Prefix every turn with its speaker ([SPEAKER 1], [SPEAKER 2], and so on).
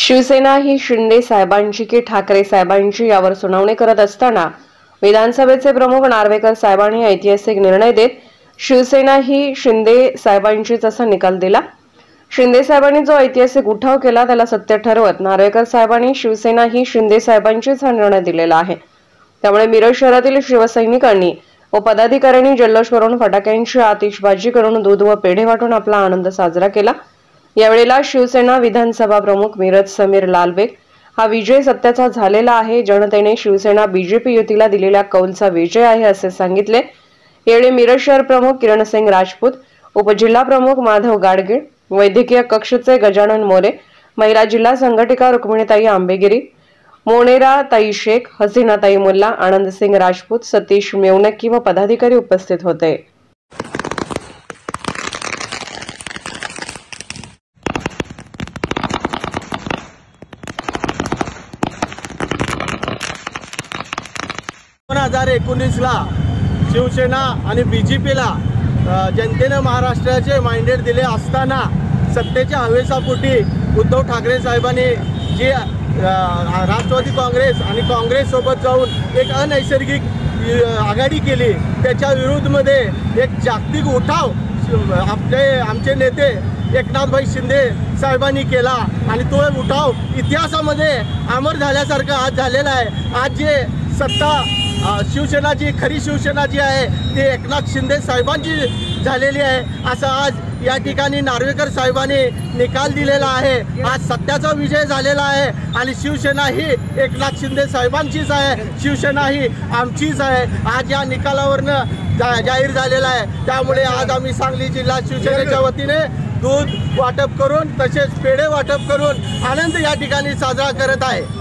[SPEAKER 1] शिवसेना ही शिंदे साहेबांची की ठाकरे साहेबांची यावर सुनावणी करत असताना विधानसभेचे प्रमुख नार्वेकर साहेबांनी ऐतिहासिक निर्णय देत शिवसेना ही शिंदे साहेबांचीच असा निकाल दिला। शिंदे साहेबांनी जो ऐतिहासिक उठाव केला त्याला सत्य ठरवत नार्वेकर साहेबांनी शिवसेना ही शिंदे साहेबांचीच हा निर्णय दिलेला आहे। त्यामुळे मिरज शहरातील शिवसैनिकांनी व पदाधिकाऱ्यांनी जल्लोष करून फटाक्यांची आतिषबाजी करून दूध व पेढे वाटून आपला आनंद साजरा केला। यावेळेला शिवसेना विधानसभा प्रमुख मिरज समीर लालबेग हा विजय सत्याचा झालेला आहे, जनतेने शिवसेना बीजेपी युतीला दिलेल्या कौलचा विजय आहे असे सांगितले। यावेळी मिरज शहर प्रमुख किरण सिंग राजपूत, उपजिल्हा प्रमुख माधव गाडगीळ, वैद्यकीय कक्षचे गजानन मोरे, महिला जिल्हा संघटिका रुक्मिणीताई आंबेगिरी, मोनेरा ताई शेख, हसीना ताई मुल्ला, आनंद सिंग राजपूत, सतीश मेवनकी व पदाधिकारी उपस्थित होते।
[SPEAKER 2] ला शिवसेना आणि बीजेपीला जनतेने महाराष्ट्राचे माइंडेड दिले असताना सत्तेच्या हवेसापोटी उद्धव ठाकरे साहेबांनी जे राष्ट्रवादी काँग्रेस आणि काँग्रेस सोबत जाऊन एक अनैसर्गिक आघाडी केली, त्याच्या विरोधामध्ये एक जागतिक उठाव आमचे नेते एकनाथभाई शिंदे साहेबांनी केला आणि तो उठाव इतिहासामध्ये अमर झाल्यासारखा आज झालेला आहे। आज जे सत्ता शिवसेना जी खरी शिवसेना जी आहे ती एकनाथ शिंदे साहेबांची झालेली आहे असं आज या ठिकाणी नार्वेकर साहेबांनी निकाल दिलेला आहे। आज सत्याचा विजय झालेला आहे आणि शिवसेना ही एकनाथ शिंदे साहेबांचीच आहे, शिवसेना ही आमचीच आहे आज या निकालावरनं जाहीर झालेला आहे। त्यामुळे आज आम्ही सांगली जिल्हा शिवसेनेच्या वतीने दूध वाटप करून तसेच पेढे वाटप करून आनंद या ठिकाणी साजरा करत आहे।